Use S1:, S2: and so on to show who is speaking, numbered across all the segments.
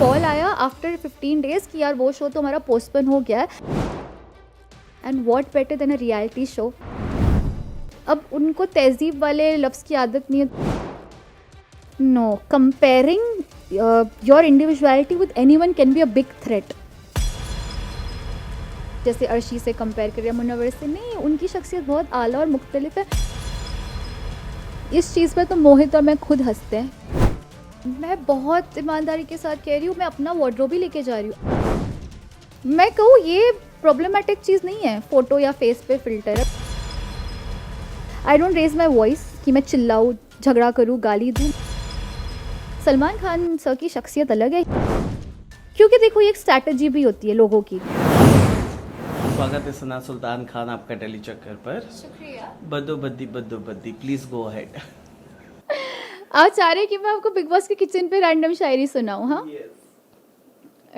S1: Call आया after 15 days कि यार वो शो तो हमारा पोस्टपोन हो गया है. And what better than a reality show. अब उनको तहजीब वाले लफ्ज़ की आदत नहीं है. No, comparing your individuality with anyone can be a big threat. जैसे अर्शी से कंपेयर करिए, मुनव्वर से नहीं, उनकी शख्सियत बहुत आला और मुख्तलिफ है. इस चीज़ पर तो मोहित और मैं खुद हंसते हैं. मैं बहुत ईमानदारी के साथ कह रही हूँ, मैं अपना वार्डरोब भी लेके जा रही हूँ. मैं कहूँ ये प्रॉब्लमेटिक चीज़ नहीं है फ़ोटो या फेस पे filter. I don't raise my voice कि मैं चिल्लाऊँ, झगड़ा करूँ, गाली दूँ. सलमान खान सर की शख्सियत अलग है, क्योंकि देखो ये एक स्ट्रैटेजी भी होती है लोगों की.
S2: स्वागत है सना सुल्तान खान आपका टेली चक्कर पर.
S1: शुक्रिया.
S2: बदो बद्दी प्लीज गो अहेड.
S1: आप चाह रहे हैं कि मैं आपको बिग बॉस के किचन पे रैंडम शायरी सुनाऊँ? हाँ,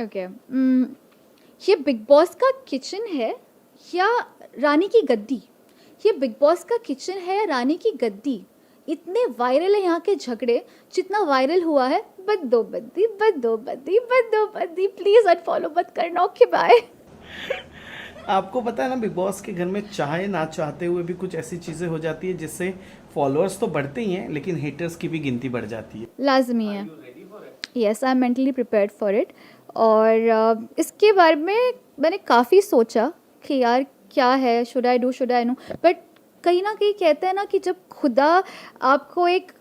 S1: ओके. ये बिग बॉस का किचन है या रानी की गद्दी? ये बिग बॉस का किचन है या रानी की गद्दी? इतने वायरल है यहाँ के झगड़े जितना वायरल हुआ है बद्दो बद्दी. प्लीज अनफॉलो मत करना. Okay bye.
S2: आपको पता है ना, बिग बॉस के घर में चाहे ना चाहते हुए भी कुछ ऐसी चीजें हो जाती है जिससे फॉलोअर्स तो बढ़ते ही हैं लेकिन हेटर्स की भी गिनती बढ़ जाती है.
S1: लाजमी है. Yes, I am mentally prepared for it. और इसके बारे में मैंने काफ़ी सोचा कि यार क्या है, शुड आई नो. बट कहीं ना कहीं कहते हैं ना कि जब खुदा आपको एक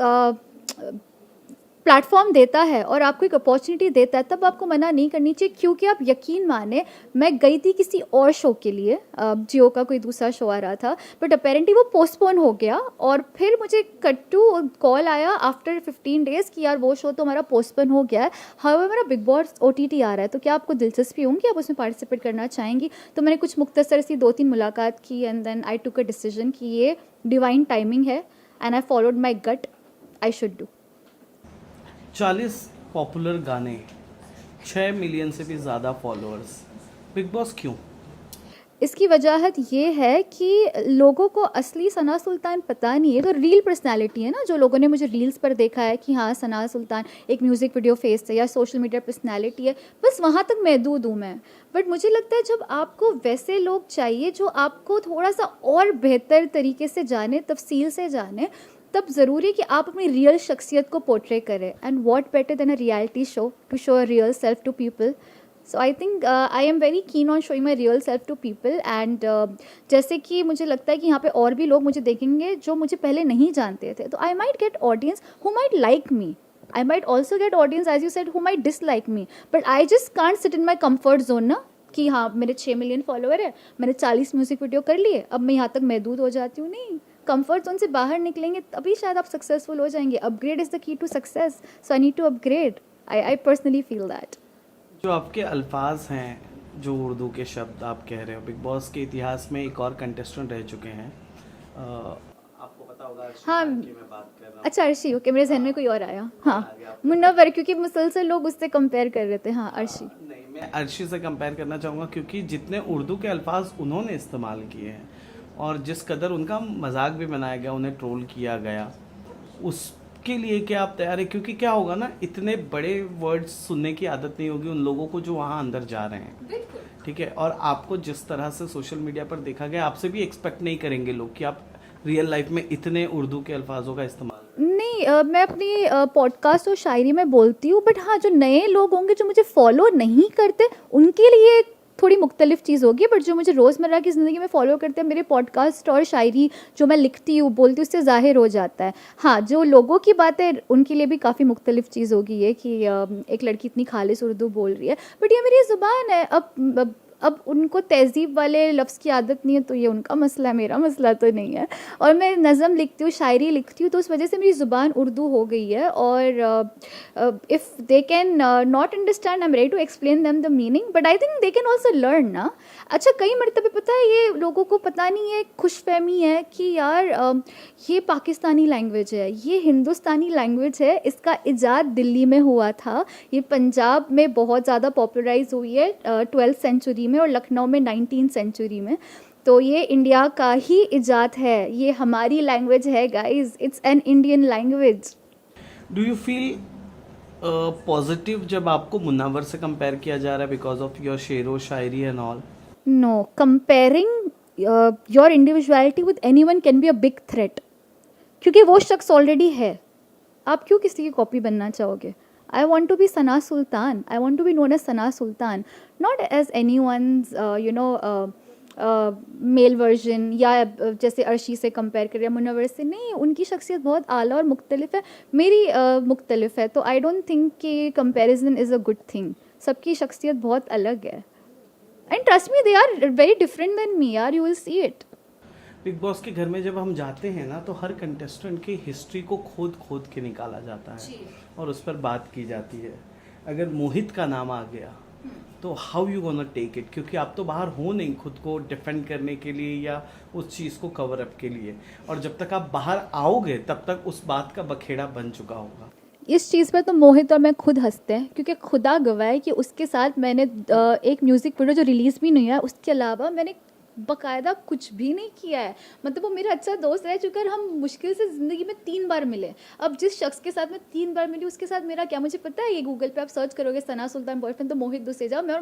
S1: प्लेटफॉर्म देता है और आपको एक अपॉर्चुनिटी देता है तब आपको मना नहीं करनी चाहिए. क्योंकि आप यकीन माने, मैं गई थी किसी और शो के लिए, जियो का कोई दूसरा शो आ रहा था, बट अपेरेंटली वो पोस्टपोन हो गया. और फिर मुझे कट्टू कॉल आया आफ्टर 15 डेज़ कि यार वो शो तो हमारा पोस्टपोन हो गया है. हाउएवर मेरा बिग बॉस OTT आ रहा है, तो क्या आपको दिलचस्पी होगी, आप उसमें पार्टिसिपेट करना चाहेंगी? तो मैंने कुछ मुख्तसर सी 2-3 मुलाकात की and then I took a decision कि ये डिवाइन टाइमिंग है and I followed my gut. I should do.
S2: 40 popular गाने, 6 मिलियन से भी ज़्यादा फॉलोअर्स. बिग बॉस क्यों?
S1: इसकी वजह ये है कि लोगों को असली सना सुल्तान पता नहीं है. तो रील पर्सनालिटी है ना, जो लोगों ने मुझे रील्स पर देखा है कि हाँ सना सुल्तान एक म्यूज़िक वीडियो फेस है या सोशल मीडिया पर्सनालिटी है, बस वहाँ तक महदूद हूँ मैं. बट मुझे लगता है जब आपको वैसे लोग चाहिए जो आपको थोड़ा सा और बेहतर तरीके से जाने, तफसील से जाने, तब ज़रूरी है कि आप अपनी रियल शख्सियत को पोर्ट्रे करें. And what better than a reality show to show a real self to people. So I think I am very keen on showing my real self to people. And जैसे कि मुझे लगता है कि यहाँ पे और भी लोग मुझे देखेंगे जो मुझे पहले नहीं जानते थे, तो I might get audience who might like me. I might also get audience, as you said, who might dislike me. But I just can't sit in my comfort zone ना, कि हाँ मेरे 6 मिलियन फॉलोअर है, मैंने 40 music video कर लिए, अब मैं यहाँ तक महदूद हो जाती हूँ. नहीं, कंफर्ट जोन से बाहर निकलेंगे तभी शायद आप सक्सेसफुल हो जाएंगे. Upgrade is the key to success. So I need to upgrade. I personally feel that.
S2: जो आपके अल्फाज हैं, जो उर्दू के शब्द आप कह रहे हो, बिग बॉस के इतिहास में एक और कंटेस्टेंट रह चुके हैं. आपको पता होगा अर्शी
S1: हाँ.
S2: खान की मैं बात कर रहा हूँ.
S1: अच्छा, अर्शी. ओके, मेरे जहन में कोई और आया. हाँ, मुनव्वर, क्योंकि मुसलसल लोग उससे कंपेयर कर रहे थे. हाँ, अर्शी.
S2: नहीं, मैं अर्शी से कंपेयर करना चाहूँगा क्योंकि जितने उर्दू के अल्फाज उन्होंने इस्तेमाल किए हैं और जिस कदर उनका मजाक भी बनाया गया, उन्हें ट्रोल किया गया, उसके लिए क्या आप तैयार हैं? क्योंकि क्या होगा ना, इतने बड़े वर्ड्स सुनने की आदत नहीं होगी उन लोगों को जो वहाँ अंदर जा रहे हैं. ठीक है, और आपको जिस तरह से सोशल मीडिया पर देखा गया, आपसे भी एक्सपेक्ट नहीं करेंगे लोग कि आप रियल लाइफ में इतने उर्दू के अल्फाजों का इस्तेमाल.
S1: नहीं, मैं अपनी पॉडकास्ट और शायरी में बोलती हूँ, बट हाँ जो नए लोग होंगे जो मुझे फॉलो नहीं करते उनके लिए थोड़ी मुख्तलिफ चीज़ होगी. बट जो मुझे रोज़मर्रा की ज़िंदगी में फॉलो करते हैं, मेरे पॉडकास्ट और शायरी जो मैं लिखती हूँ, बोलती हूँ, उससे ज़ाहिर हो जाता है. हाँ, जो लोगों की बात है उनके लिए भी काफ़ी मुख्तलिफ चीज़ होगी ये कि एक लड़की इतनी खालिस उर्दू बोल रही है, बट ये मेरी ज़ुबान है. अब उनको तहजीब वाले लफ्ज़ की आदत नहीं है, तो ये उनका मसला है, मेरा मसला तो नहीं है. और मैं नज़म लिखती हूँ, शायरी लिखती हूँ, तो उस वजह से मेरी ज़ुबान उर्दू हो गई है. और if they can not understand, I am ready to explain them the meaning, but I think they can also learn ना. अच्छा, कई मरतबे पता है ये लोगों को पता नहीं है, खुशफहमी है कि यार ये पाकिस्तानी लैंग्वेज है, ये हिंदुस्तानी लैंग्वेज है, इसका इजाद दिल्ली में हुआ था, ये पंजाब में बहुत ज़्यादा पॉपुलराइज हुई है 12th सेंचुरी में और लखनऊ में 19th सेंचुरी में. तो ये इंडिया का ही इजाद है, ये हमारी लैंग्वेज है guys, it's an Indian language.
S2: Do you feel positive जब आपको मुन्नावर से कंपेयर किया जा रहा है बिकॉज ऑफ योर शेरो शायरी and all?
S1: No, comparing your individuality with anyone can be a big threat. क्योंकि वो शख्स ऑलरेडी है, आप क्यों किसी की कॉपी बनना चाहोगे? I want to be Sana Sultan, I want to be known as Sana Sultan, not as anyone's male version, या जैसे अर्शी से कंपेयर कर या मुनव्वर से। नहीं, उनकी शख्सियत बहुत आला और मुख्तलिफ है, मेरी मुख्तलिफ है, तो आई डोंट थिंक कि comparison is a good thing. सबकी शख्सियत बहुत अलग है, and trust me, they are very different than me यार, you will see it.
S2: Bigg Boss के घर में जब हम जाते हैं ना, तो हर कंटेस्टेंट की हिस्ट्री को खोद खोद के निकाला जाता है और उस पर बात की जाती है। अगर मोहित का नाम आ गया तो how you gonna take it, क्योंकि आप तो बाहर हो नहीं खुद को डिफेंड करने के लिए या उस चीज़ को कवर अप के लिए, और जब तक आप बाहर आओगे तब तक उस बात का बखेड़ा बन चुका होगा।
S1: इस चीज़ पर तो मोहित और मैं खुद हंसते हैं, क्योंकि खुदा गवाह है कि उसके साथ मैंने एक म्यूज़िक वीडियो जो रिलीज़ भी नहीं हुआ है, उसके अलावा मैंने बकायदा कुछ भी नहीं किया है। मतलब वो मेरा अच्छा दोस्त रह चुका है, हम मुश्किल से ज़िंदगी में 3 बार मिले। अब जिस शख्स के साथ मैं 3 बार मिली, उसके साथ मेरा क्या मुझे पता है? ये गूगल पे आप सर्च करोगे सना सुल्तान बॉयफ्रेंड, तो मोहित दूसरे जाओ। मैंने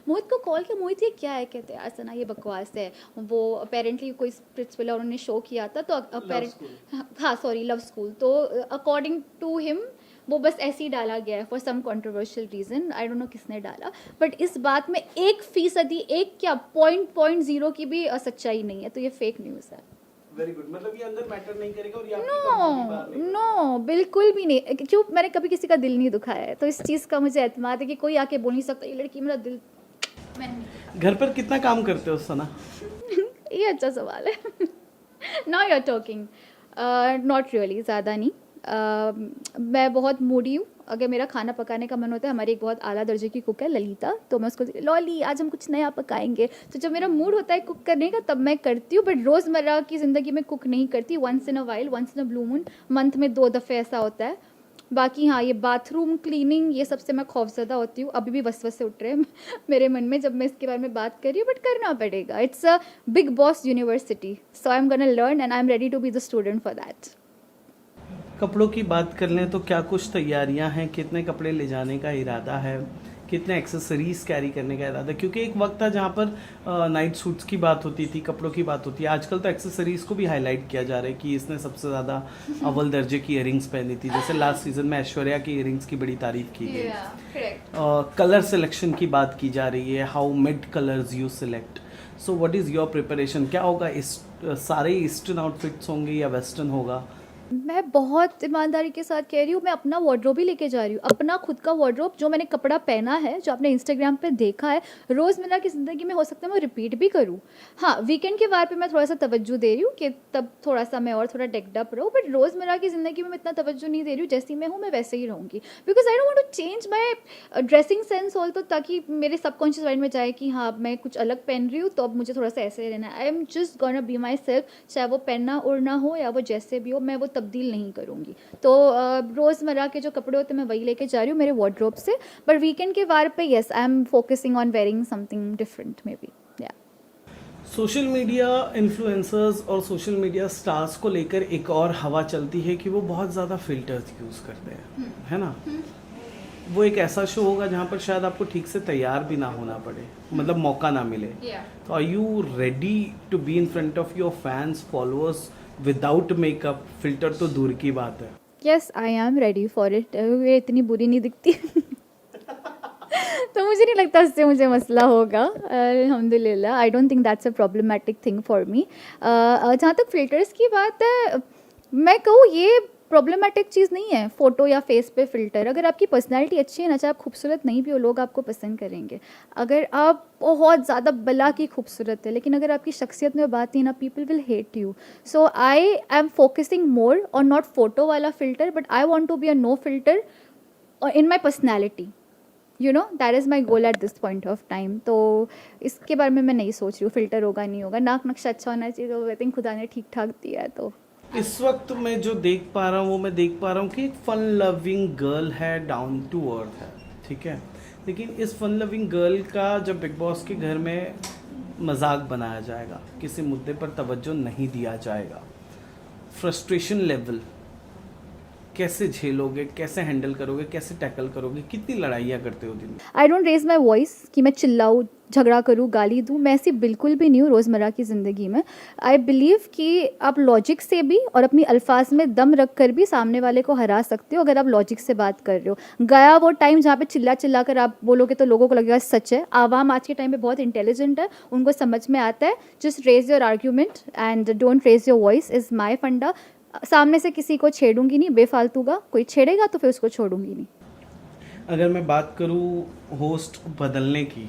S1: मोहित को कॉल किया, मोहित ये क्या है? कहते हैं यार सना ये बकवास है, वो अपेरेंटली कोई स्पिरिचुअल उन्होंने शो किया था, तो लव स्कूल, तो अकॉर्डिंग टू हिम वो बस ऐसे ही डाला गया है for some controversial reason, I don't know किसने डाला, बट इस बात में 1%, एक क्या 0.0 की भी सच्चाई नहीं है, तो ये फेक न्यूज़ है।
S2: वेरी गुड, मतलब ये अंदर मैटर नहीं करेगा और ये आपकी कंपनी बाहर नहीं
S1: नो, बिल्कुल भी नहीं। क्यों, मैंने कभी किसी का दिल नहीं दुखाया है, तो इस चीज़ का मुझे एतमाद है कि कोई आके बोल नहीं सकता ये लड़की मेरा दिल, मैंने नहीं।
S2: घर पर कितना काम करते हो सना?
S1: ये अच्छा सवाल है। Now you are talking, not really, ज़्यादा नहीं। मैं बहुत मूडी हूँ, अगर मेरा खाना पकाने का मन होता है, हमारी एक बहुत आला दर्जे की कुक है ललिता, तो मैं उसको लॉली आज हम कुछ नया पकाएंगे, तो जब मेरा मूड होता है कुक करने का तब मैं करती हूँ, बट रोज़मर्रा की ज़िंदगी में कुक नहीं करती। Once in a while, once in a blue moon, month में 2 दफ़े ऐसा होता है। बाकी हाँ, ये बाथरूम क्लीनिंग ये सबसे मैं खौफजदा होती हूँ, अभी भी वसवसे उठ रहे हैं मेरे मन में जब मैं इसके बारे में बात कर रही हूँ, बट करना पड़ेगा। It's a Bigg Boss university, so I am gonna learn and I am ready to be the student for that.
S2: कपड़ों की बात कर लें तो क्या कुछ तैयारियां हैं, कितने कपड़े ले जाने का इरादा है, कितने एक्सेसरीज कैरी करने का इरादा है? क्योंकि एक वक्त था जहाँ पर नाइट सूट्स की बात होती थी, कपड़ों की बात होती है, आजकल तो एक्सेसरीज को भी हाईलाइट किया जा रहा है कि इसने सबसे ज़्यादा अव्वल दर्जे की इयरिंग्स पहनी थी। जैसे लास्ट सीजन में ऐश्वर्या की इयरिंग्स की बड़ी तारीफ की गई। कलर सिलेक्शन की बात की जा रही है, how mid colours you select, so what is your preparation? क्या होगा, इस सारे ईस्टर्न आउटफिट्स होंगे या वेस्टर्न होगा?
S1: मैं बहुत ईमानदारी के साथ कह रही हूँ, मैं अपना वार्डरोब ही लेके जा रही हूँ, अपना खुद का वार्डरोब, जो मैंने कपड़ा पहना है, जो आपने इंस्टाग्राम पे देखा है, रोज़मर्रा की ज़िंदगी में हो सकता है मैं रिपीट भी करूँ। हाँ, वीकेंड के वार पे मैं थोड़ा सा तवज्जो दे रही हूँ कि तब थोड़ा सा मैं और थोड़ा डेक्ड अप रहूँ, बट रोज़मर्रा की ज़िंदगी में मैं इतना तवज्जो नहीं दे रही हूँ। जैसी मैं हूँ मैं वैसे ही रहूँगी, because I don't want to change my dressing sense all, तो ताकि मेरे सबकॉन्शियस माइंड में जाए कि हाँ मैं कुछ अलग पहन रही हूँ, तो अब मुझे थोड़ा सा ऐसे रहना है। I am just gonna be my self, चाहे वो पहनना ओढ़ना हो या वो जैसे भी हो, मैं वो तब्दील नहीं करूँ। तो रोज़मर्रा के जो कपड़े होते हैं मैं वही लेके जा रही हूँ मेरे वार्डरोब से, बट वीकेंड के वार पे yes I am focusing on wearing something different may be. या
S2: सोशल मीडिया इन्फ्लुएंसर्स और सोशल मीडिया स्टार्स को लेकर एक और हवा चलती है कि वो बहुत ज़्यादा फिल्टर्स यूज़ करते हैं, है ना? वो एक ऐसा शो होगा जहाँ पर शायद आपको ठीक से तैयार भी ना होना पड़े, मतलब मौका ना मिले। तो are you ready to be in front of your fans followers without makeup? Filter तो दूर की बात है।
S1: Yes I am ready for it, ये इतनी बुरी नहीं दिखती तो मुझे नहीं लगता इससे मुझे मसला होगा, अल्हम्दुलिल्लाह। आई don't think that's a problematic thing for me. जहाँ तक फिल्टर्स की बात है, मैं कहूँ ये प्रॉब्लमेटिक चीज़ नहीं है, फ़ोटो या फेस पे फ़िल्टर। अगर आपकी पर्सनैलिटी अच्छी है ना, चाहे आप खूबसूरत नहीं भी हो, लोग आपको पसंद करेंगे। अगर आप बहुत ज़्यादा बला की खूबसूरत है, लेकिन अगर आपकी शख्सियत में बात नहीं ना, people will hate you. So I am focusing more on not photo वाला filter, but I want to be a no filter in my personality, you know, that is my goal at this point of time. तो इसके बारे में मैं नहीं सोच रही हूँ फ़िल्टर होगा नहीं होगा, नाक नक्शा अच्छा होना चाहिए, तो आई थिंक खुदा ने ठीक ठाक दिया है। तो
S2: इस वक्त मैं जो देख पा रहा हूँ वो मैं देख पा रहा हूँ कि एक फन लविंग गर्ल है, डाउन टू अर्थ है, ठीक है। लेकिन इस फन लविंग गर्ल का जब बिग बॉस के घर में मजाक बनाया जाएगा, किसी मुद्दे पर तवज्जो नहीं दिया जाएगा, फ्रस्ट्रेशन लेवल कैसे झेलोगे, कैसे हैंडल करोगे, कैसे टैकल करोगे, कितनी लड़ाइयाँ करते हो दिन में?
S1: I don't raise my voice कि मैं चिल्लाऊँ, झगड़ा करूँ, गाली दूँ, मैं ऐसी बिल्कुल भी नहीं हूँ रोज़मर्रा की ज़िंदगी में। आई बिलीव कि आप लॉजिक से भी और अपनी अल्फाज में दम रख कर भी सामने वाले को हरा सकते हो अगर आप लॉजिक से बात कर रहे हो। गया वो टाइम जहाँ पे चिल्ला चिल्ला कर आप बोलोगे तो लोगों को लगेगा सच है। आवाम आज के टाइम पे बहुत इंटेलिजेंट है, उनको समझ में आता है। Just raise your argument and don't raise your voice is my funda. सामने से किसी को छेड़ूंगी नहीं बेफालतू का, कोई छेड़ेगा तो फिर उसको छोड़ूंगी नहीं।
S2: अगर मैं बात करूँ होस्ट बदलने की,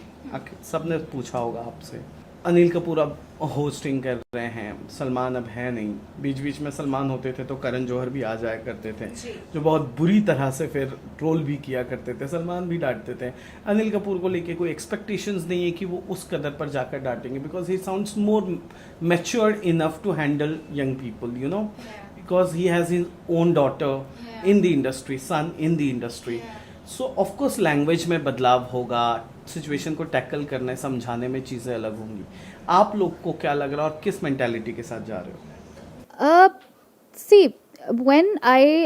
S2: सबने पूछा होगा आपसे। अनिल कपूर अब होस्टिंग कर रहे हैं, सलमान अब है नहीं। बीच बीच में सलमान होते थे तो करण जौहर भी आ जाया करते थे, जो बहुत बुरी तरह से फिर ट्रोल भी किया करते थे, सलमान भी डांटते थे। अनिल कपूर को लेके कोई एक्सपेक्टेशंस नहीं है कि वो उस कदर पर जाकर डांटेंगे, because he sounds more matured enough to handle young people, you know, because he has his own daughter in the industry, son in the industry. So of course language में बदलाव होगा, सिचुएशन को टैकल करने समझाने में चीज़ें अलग होंगी। आप लोग को क्या लग रहा है और किस मेंटालिटी के साथ जा रहे हो?
S1: See when I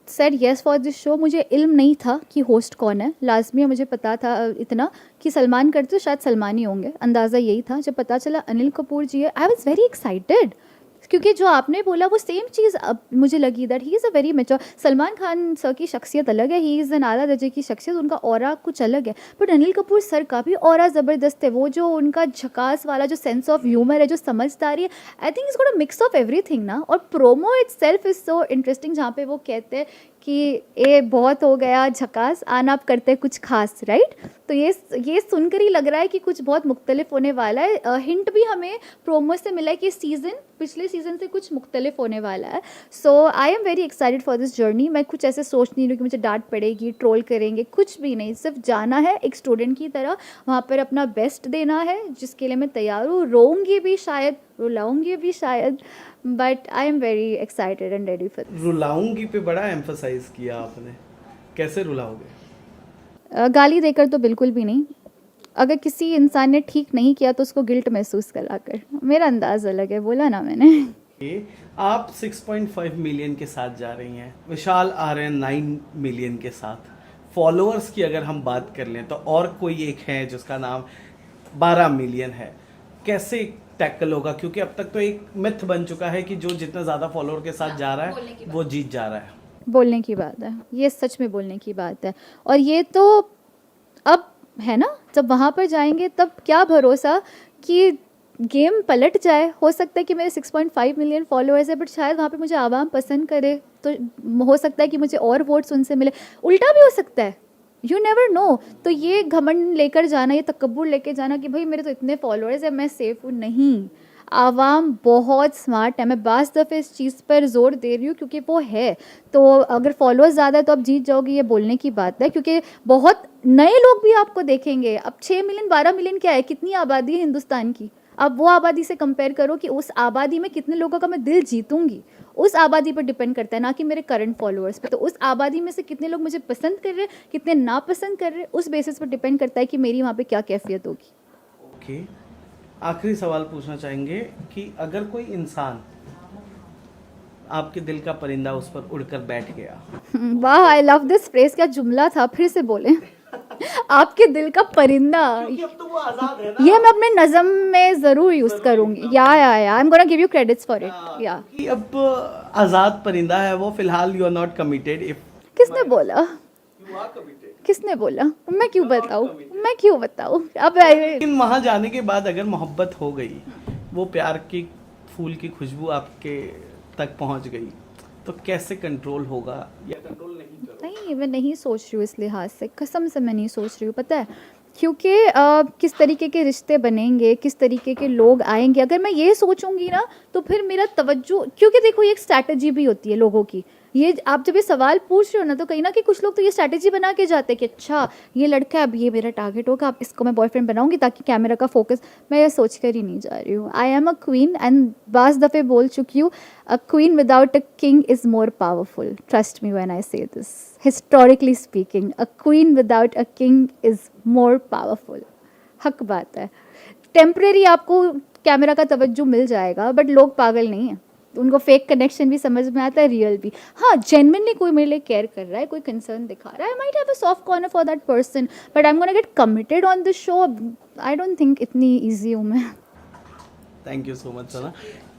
S1: said yes for this show, मुझे इल्म नहीं था कि होस्ट कौन है। लाजमी मुझे पता था इतना कि सलमान करते तो शायद सलमान ही होंगे, अंदाज़ा यही था। जब पता चला अनिल कपूर जी है, आई वॉज वेरी एक्साइटेड, क्योंकि जो आपने बोला वो सेम चीज़ अब मुझे लगी that he is a very mature. Salman Khan sir की शख्सियत अलग है, ही इज़ एन आला दर्जे की शख्सियत, उनका ऑरा कुछ अलग है। बट अनिल कपूर सर का भी ऑरा ज़बरदस्त है। वो जो उनका झकास वाला जो सेंस ऑफ ह्यूमर है, जो समझदारी है, I think is got a mix of everything ना। और promo itself is so interesting, जहाँ पे वो कहते हैं कि ये बहुत हो गया झकास, आना आप करते कुछ खास, राइट। तो ये सुनकर ही लग रहा है कि कुछ बहुत मुख्तलिफ होने वाला है। हिंट भी हमें प्रोमो से मिला है कि सीज़न पिछले सीज़न से कुछ मुख्तलिफ होने वाला है। So I am very excited for this journey. मैं कुछ ऐसे सोच नहीं रही कि मुझे डांट पड़ेगी, ट्रोल करेंगे, कुछ भी नहीं। सिर्फ जाना है एक स्टूडेंट की तरह, वहाँ पर अपना बेस्ट देना है, जिसके लिए मैं तैयार हूँ। रोऊंगी भी शायद, रुलाऊंगी भी शायद, but I am very excited and ready for this.
S2: रुलाऊंगी पे बड़ा एम्फसाइज किया आपने, कैसे रुलाओगे?
S1: गाली देकर तो बिल्कुल भी नहीं। अगर किसी इंसान ने ठीक नहीं किया तो उसको गिल्ट महसूस कराकर, मेरा अंदाज़ अलग है, बोला ना मैंने।
S2: आप 6.5 मिलियन के साथ जा रही हैं, विशाल आ रहे हैं 9 मिलियन के साथ। फॉलोअर्स की अगर हम बात कर लें तो और कोई एक है जिसका नाम 12 मिलियन है। कैसे टैकल होगा? क्योंकि अब तक तो एक मिथ बन चुका है कि जो जितना ज़्यादा फॉलोअर के साथ जा रहा है वो जीत जा रहा है।
S1: बोलने की बात है, ये सच में बोलने की बात है। और ये तो अब है ना, जब वहाँ पर जाएंगे तब क्या भरोसा कि गेम पलट जाए। हो सकता है कि मेरे 6.5 मिलियन फॉलोअर्स है, बट शायद वहाँ पे मुझे आवाम पसंद करे, तो हो सकता है कि मुझे और वोट्स उनसे मिले। उल्टा भी हो सकता है, यू नेवर नो। तो ये घमंड लेकर जाना, ये तकब्बुर लेकर जाना कि भाई मेरे तो इतने फॉलोअर्स है, मैं सेफ हूँ, नहीं। आवाम बहुत स्मार्ट है। मैं बास दफ़े इस चीज़ पर ज़ोर दे रही हूँ क्योंकि वो है। तो अगर फॉलोअर्स ज़्यादा है तो आप जीत जाओगे, ये बोलने की बात है, क्योंकि बहुत नए लोग भी आपको देखेंगे। अब 6 मिलियन 12 मिलियन क्या है, कितनी आबादी है हिंदुस्तान की। अब वो आबादी से कंपेयर करो कि उस आबादी में कितने लोगों का मैं दिल जीतूंगी। उस आबादी पर डिपेंड करता है, ना कि मेरे करंट फॉलोअर्स पे। तो उस आबादी में से कितने लोग मुझे पसंद कर रहे हैं, कितने नापसंद कर रहे हैं, उस बेसिस पर डिपेंड करता है कि मेरी वहाँ पे क्या कैफियत होगी।
S2: ओके, आखिरी सवाल पूछना चाहेंगे कि अगर कोई इंसान आपके दिल का परिंदा उस पर उड़कर बैठ गया।
S1: वाह, आई लव दिस फ्रेज। क्या जुमला था, फिर से बोले। आपके दिल का परिंदा,
S2: अब तो वो आजाद है ना।
S1: ये मैं अपने नज़म में ज़रूर यूज़ करूँगी। या I am gonna give you credits for it. या
S2: कि अब आजाद परिंदा है वो, फिलहाल you are not committed. If
S1: किसने बोला,
S2: यू आर कमिटेड,
S1: किसने बोला? मैं क्यों बताऊँ, मैं क्यों बताऊँ अब।
S2: लेकिन वहां जाने के बाद अगर मोहब्बत हो गई, वो प्यार की फूल की खुशबू आपके तक पहुंच गई, तो कैसे कंट्रोल होगा या कंट्रोल नहीं करोगे?
S1: नहीं, मैं नहीं सोच रही हूँ इस लिहाज से, कसम से मैं नहीं सोच रही हूँ। पता है क्योंकि किस तरीके के रिश्ते बनेंगे, किस तरीके के लोग आएंगे, अगर मैं ये सोचूंगी ना तो फिर मेरा तवज्जो, क्योंकि देखो ये एक स्ट्रैटेजी भी होती है लोगों की। ये आप जब ये सवाल पूछ रहे हो ना, तो कहीं ना कहीं कुछ लोग तो ये स्ट्रैटेजी बना के जाते हैं कि अच्छा ये लड़का है, अब ये मेरा टारगेट होगा, अब इसको मैं बॉयफ्रेंड बनाऊंगी ताकि कैमरा का फोकस। मैं ये सोच कर ही नहीं जा रही हूँ। I am a queen, and बाज़ दफ़े बोल चुकी हूँ, a queen without a king is more powerful. Trust me when I say this, historically speaking, a queen without a king is more powerful. हक बात है। टेम्परेरी आपको कैमरा का तवज्जो मिल जाएगा, बट लोग पागल नहीं हैं। उनको फेक कनेक्शन भी समझ में आता है, रियल भी। हाँ, जेन्युइनली कोई मेरे लिए केयर कर रहा है, कोई कंसर्न दिखा रहा है, I might have a soft corner for that person, but I am gonna get committed on this show. I don't think इतनी ईजी हूँ मैं।
S2: थैंक यू सो मच सना।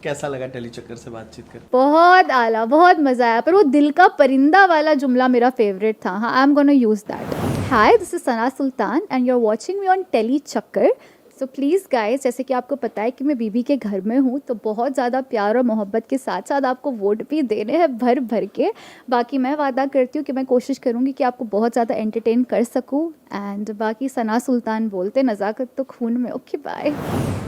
S2: कैसा लगा टेली चक्कर से बातचीत कर?
S1: बहुत आला, बहुत मज़ा आया, पर वो दिल का परिंदा वाला जुमला मेरा फेवरेट था। हाँ, I am gonna use that. Hi, this is Sana Sultan and you are watching me on Telly Chakkar. So please guys, जैसे कि आपको पता है कि मैं बीबी के घर में हूँ, तो बहुत ज़्यादा प्यार और मोहब्बत के साथ साथ आपको वोट भी देने हैं भर भर के। बाकी मैं वादा करती हूँ कि मैं कोशिश करूँगी कि आपको बहुत ज़्यादा एंटरटेन कर सकूँ। एंड बाकी सना सुल्तान बोलते, नज़ाकत तो खून में। Okay, bye.